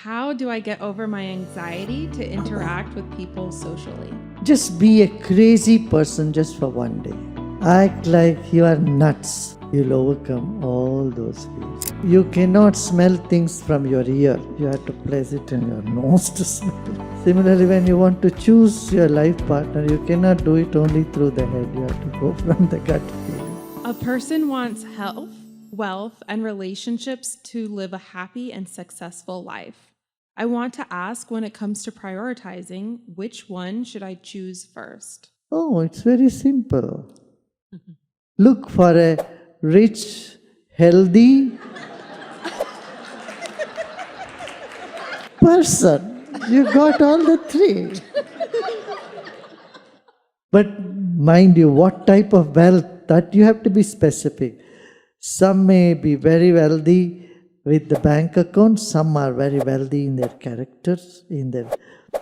how do I get over my anxiety to interact with people socially? Just be a crazy person just for one day. Act like you are nuts. You'll overcome all those fears. You cannot smell things from your ear. You have to place it in your nose to smell it. Similarly, when you want to choose your life partner, you cannot do it only through the head. You have to go from the gut feeling. A person wants health, wealth, and relationships to live a happy and successful life. I want to ask, when it comes to prioritizing, which one should I choose first? Oh, it's very simple. Look for a rich, healthy person. You got all the three. But mind you, what type of wealth? That you have to be specific. Some may be very wealthy with the bank account. Some are very wealthy in their characters, in their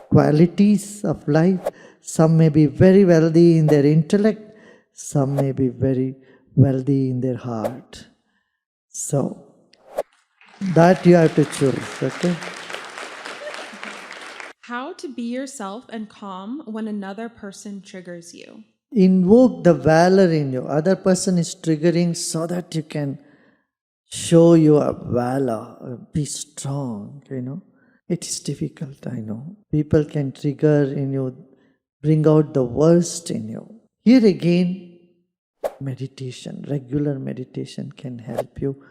qualities of life. Some may be very wealthy in their intellect. Some may be very wealthy in their heart. So, that you have to choose, okay? How to be yourself and calm when another person triggers you? Invoke the valor in you. Other person is triggering so that you can show your valor. Be strong, It is difficult, I know. People can trigger in you, bring out the worst in you. Here again, meditation, regular meditation can help you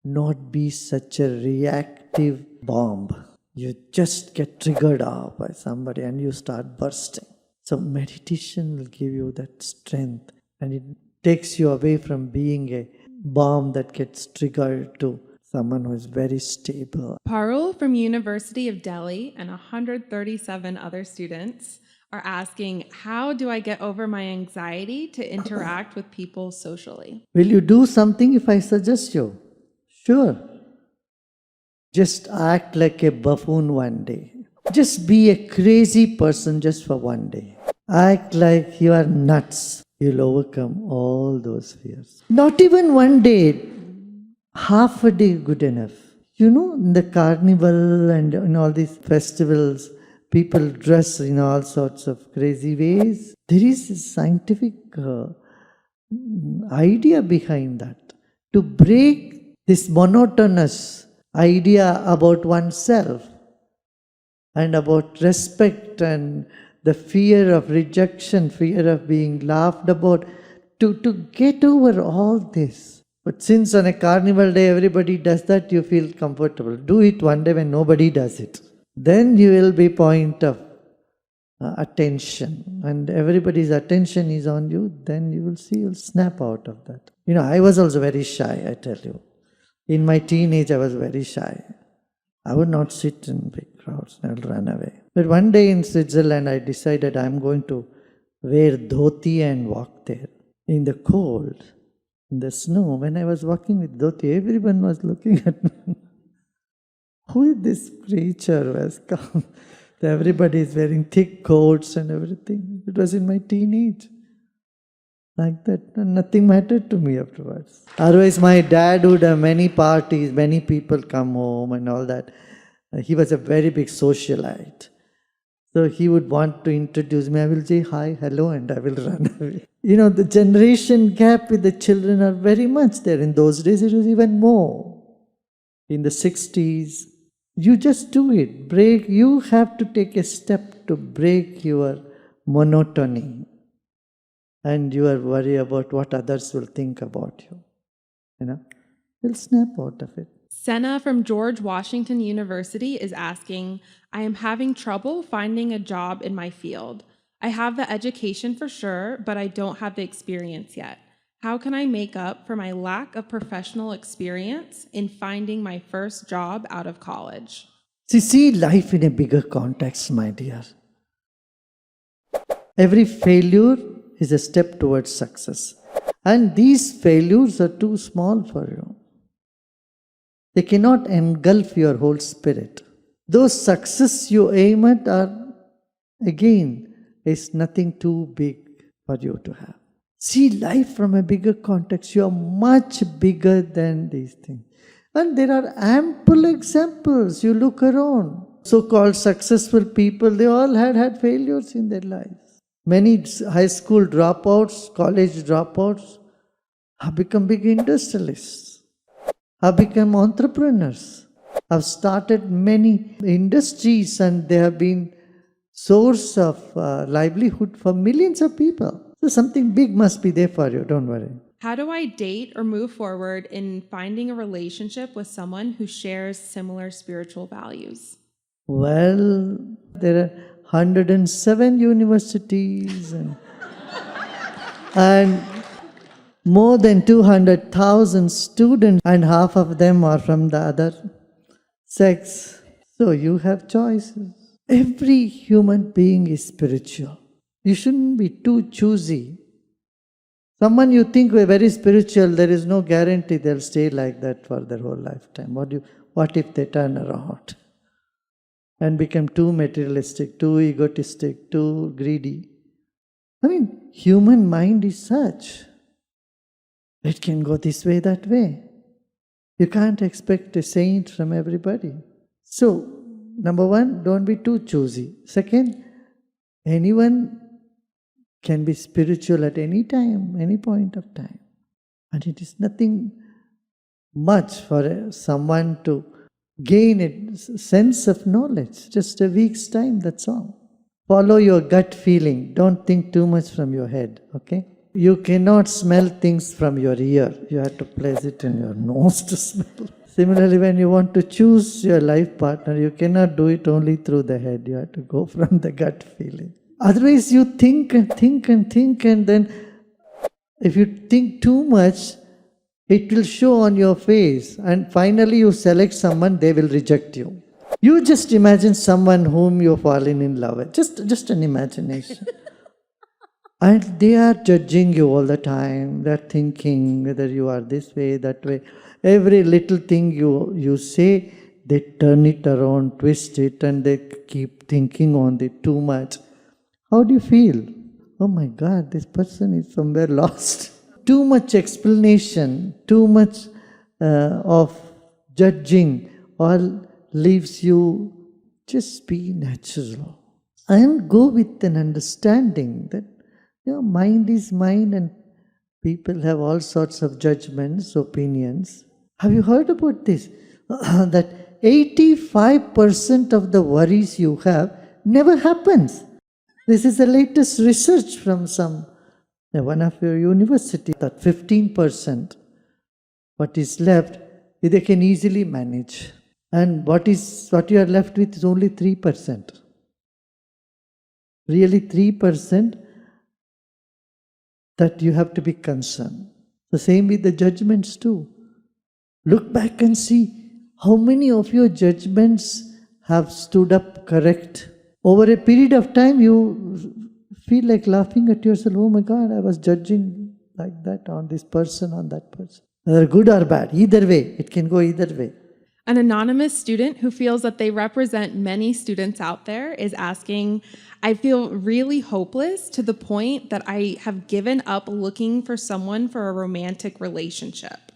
not be such a reactive bomb. You just get triggered off by somebody and you start bursting. So meditation will give you that strength, and it takes you away from being a bomb that gets triggered to someone who is very stable. Parul from University of Delhi and 137 other students are asking, how do I get over my anxiety to interact with people socially? Will you do something if I suggest you? Sure. Just act like a buffoon one day. Just be a crazy person just for one day. Act like you are nuts. You'll overcome all those fears. Not even one day, half a day good enough. In the carnival and in all these festivals, people dress in all sorts of crazy ways. There is a scientific idea behind that. To break this monotonous idea about oneself and about respect and the fear of rejection, fear of being laughed about, to get over all this. But since on a carnival day everybody does that, you feel comfortable. Do it one day when nobody does it. Then you will be point of attention, and everybody's attention is on you. Then you will see, you'll snap out of that. I was also very shy, I tell you. In my teenage, I was very shy. I would not sit in big crowds, I would run away. But one day in Switzerland, I decided I'm going to wear dhoti and walk there. In the cold, in the snow, when I was walking with dhoti, everyone was looking at me. Who is this creature who has come? Everybody is wearing thick coats and everything. It was in my teenage. Like that. And nothing mattered to me afterwards. Otherwise, my dad would have many parties, many people come home and all that. He was a very big socialite. So he would want to introduce me. I will say hi, hello, and I will run away. The generation gap with the children are very much there. In those days, it was even more. In the 60s, you just do it. You have to take a step to break your monotony and your worry about what others will think about you. You'll snap out of it. Senna from George Washington University is asking, I am having trouble finding a job in my field. I have the education for sure, but I don't have the experience yet. How can I make up for my lack of professional experience in finding my first job out of college? See life in a bigger context, my dear. Every failure is a step towards success. And these failures are too small for you. They cannot engulf your whole spirit. Those success you aim at are, again, is nothing too big for you to have. See life from a bigger context. You are much bigger than these things. And there are ample examples. You look around. So-called successful people, they all had failures in their lives. Many high school dropouts, college dropouts have become big industrialists, have become entrepreneurs, have started many industries, and they have been source of livelihood for millions of people. So something big must be there for you, don't worry. How do I date or move forward in finding a relationship with someone who shares similar spiritual values? Well, there are 107 universities and more than 200,000 students, and half of them are from the other sex. So you have choices. Every human being is spiritual. You shouldn't be too choosy. Someone you think were very spiritual, there is no guarantee they'll stay like that for their whole lifetime. What if they turn around and become too materialistic, too egotistic, too greedy? I mean, human mind is such. It can go this way, that way. You can't expect a saint from everybody. So, number one, don't be too choosy. Second, anyone can be spiritual at any time, any point of time. And it is nothing much for someone to gain a sense of knowledge. Just a week's time, that's all. Follow your gut feeling. Don't think too much from your head, okay? You cannot smell things from your ear. You have to place it in your nose to smell. Similarly, when you want to choose your life partner, you cannot do it only through the head. You have to go from the gut feeling. Otherwise, you think and think and think, and then if you think too much, it will show on your face. And finally, you select someone, they will reject you. You just imagine someone whom you're falling in love with. Just an imagination. And they are judging you all the time. They're thinking whether you are this way, that way. Every little thing you say, they turn it around, twist it, and they keep thinking on it too much. How do you feel? Oh my God, this person is somewhere lost. Too much explanation, too much of judging, all leaves you. Just be natural. And go with an understanding that your mind is mind and people have all sorts of judgments, opinions. Have you heard about this? That 85% of the worries you have never happens. This is the latest research from one of your university, that 15%, what is left, they can easily manage. And what you are left with is only 3%. Really 3% that you have to be concerned. The same with the judgments too. Look back and see how many of your judgments have stood up correct. Over a period of time, you feel like laughing at yourself. Oh my God, I was judging like that on this person, on that person. Whether good or bad, either way, it can go either way. An anonymous student who feels that they represent many students out there is asking, I feel really hopeless to the point that I have given up looking for someone for a romantic relationship.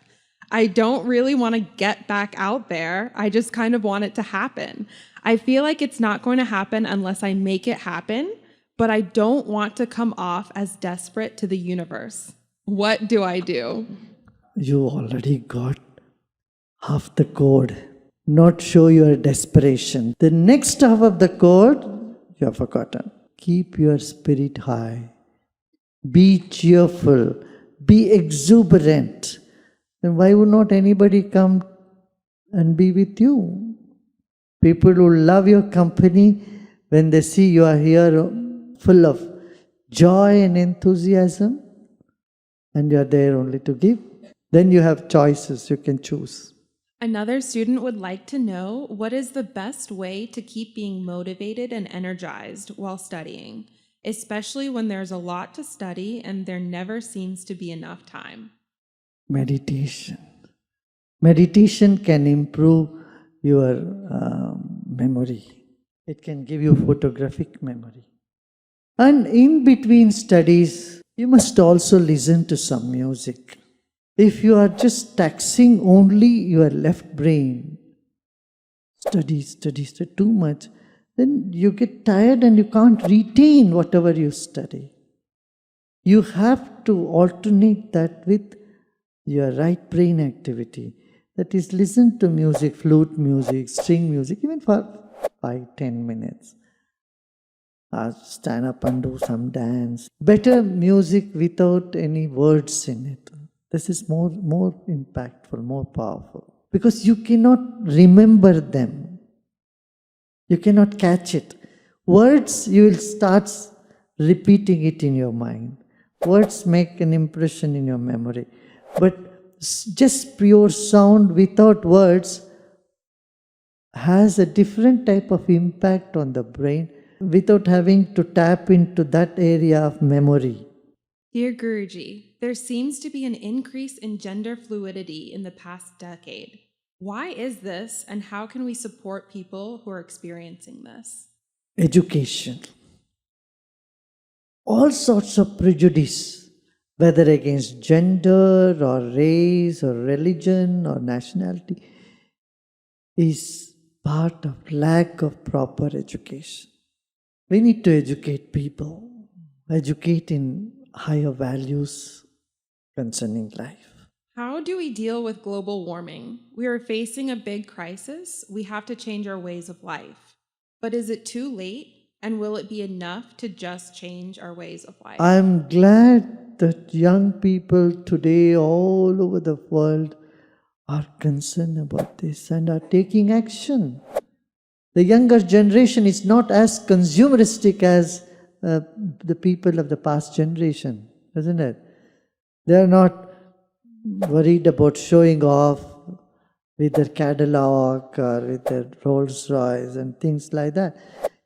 I don't really want to get back out there. I just kind of want it to happen. I feel like it's not going to happen unless I make it happen, but I don't want to come off as desperate to the universe. What do I do? You already got half the code. Not show your desperation. The next half of the code, you have forgotten. Keep your spirit high. Be cheerful. Be exuberant. Then why would not anybody come and be with you? People will love your company when they see you are here full of joy and enthusiasm, and you are there only to give. Then you have choices, you can choose. Another student would like to know, what is the best way to keep being motivated and energized while studying, especially when there's a lot to study and there never seems to be enough time? Meditation. Meditation can improve your memory. It can give you photographic memory. And in between studies, you must also listen to some music. If you are just taxing only your left brain, study too much, then you get tired and you can't retain whatever you study. You have to alternate that with your right brain activity. That is, listen to music, flute music, string music, even for 5-10 minutes. Stand up and do some dance. Better music without any words in it. This is more impactful, more powerful. Because you cannot remember them. You cannot catch it. Words, you will start repeating it in your mind. Words make an impression in your memory. But just pure sound without words has a different type of impact on the brain without having to tap into that area of memory. Dear Guruji, there seems to be an increase in gender fluidity in the past decade. Why is this, and how can we support people who are experiencing this? Education. All sorts of prejudice, whether against gender or race or religion or nationality, is part of lack of proper education. We need to educate people, educate in higher values concerning life. How do we deal with global warming? We are facing a big crisis. We have to change our ways of life. But is it too late? And will it be enough to just change our ways of life? I'm glad that young people today all over the world are concerned about this and are taking action. The younger generation is not as consumeristic as the people of the past generation, isn't it? They are not worried about showing off with their Cadillac or with their Rolls Royce and things like that.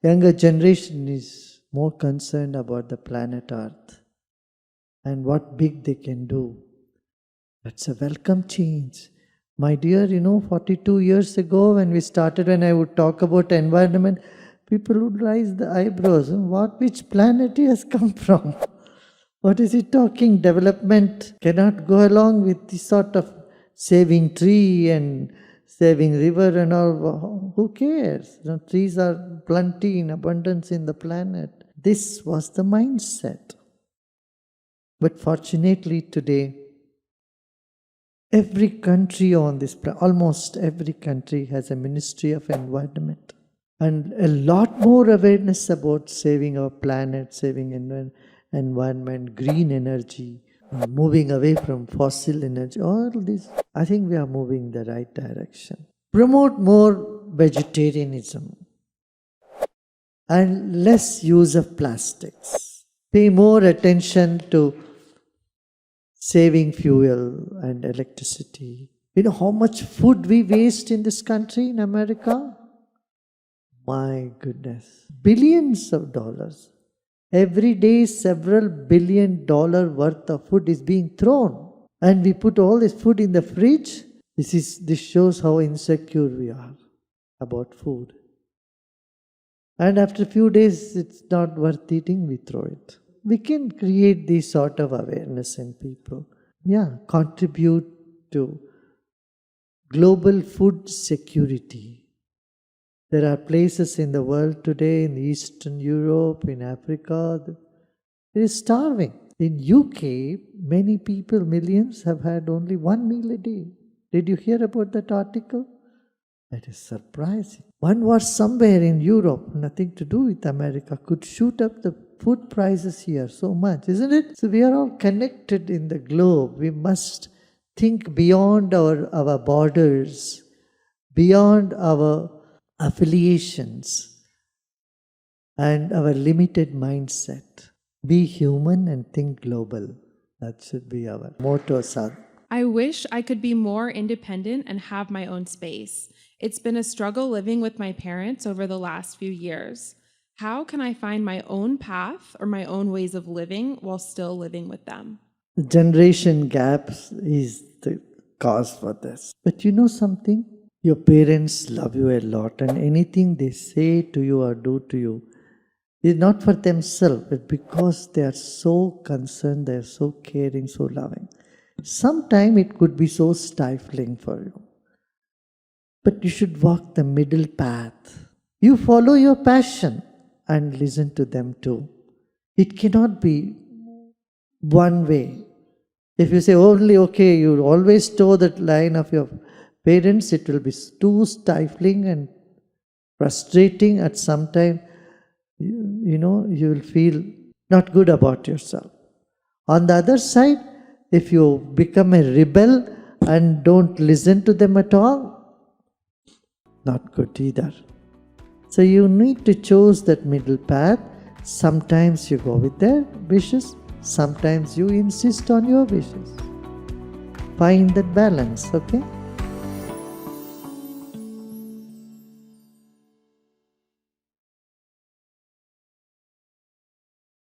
Younger generation is more concerned about the planet Earth and what big they can do. That's a welcome change. My dear, 42 years ago when I would talk about environment, people would raise the eyebrows. Which planet he has come from? What is he talking? Development cannot go along with this sort of saving tree and saving river and all. Who cares? Trees are plenty in abundance in the planet. This was the mindset. But fortunately today, every country on this planet, almost every country has a Ministry of Environment. And a lot more awareness about saving our planet, saving environment, green energy, moving away from fossil energy, all this. I think we are moving in the right direction. Promote more vegetarianism and less use of plastics. Pay more attention to saving fuel and electricity. You know how much food we waste in this country, in America? My goodness. Billions of dollars. Every day, several $1 billion worth of food is being thrown. And we put all this food in the fridge. This shows how insecure we are about food. And after a few days, it's not worth eating, we throw it. We can create this sort of awareness in people. Contribute to global food security. There are places in the world today, in Eastern Europe, in Africa, it is starving. In UK, many people, millions, have had only one meal a day. Did you hear about that article? That is surprising. One war somewhere in Europe, nothing to do with America, could shoot up the food prices here so much, isn't it? So we are all connected in the globe. We must think beyond our borders, beyond our affiliations and our limited mindset. Be human and think global. That should be our motto, Sadh. I wish I could be more independent and have my own space. It's been a struggle living with my parents over the last few years. How can I find my own path or my own ways of living while still living with them? The generation gaps is the cause for this. But you know something? Your parents love you a lot, and anything they say to you or do to you is not for themselves, but because they are so concerned, they are so caring, so loving. Sometime it could be so stifling for you. But you should walk the middle path. You follow your passion and listen to them too. It cannot be one way. If you say only, okay, you always toe the line of your parents, it will be too stifling and frustrating. At some time, you will feel not good about yourself. On the other side, if you become a rebel and don't listen to them at all, not good either. So you need to choose that middle path. Sometimes you go with their wishes, sometimes you insist on your wishes. Find that balance, okay?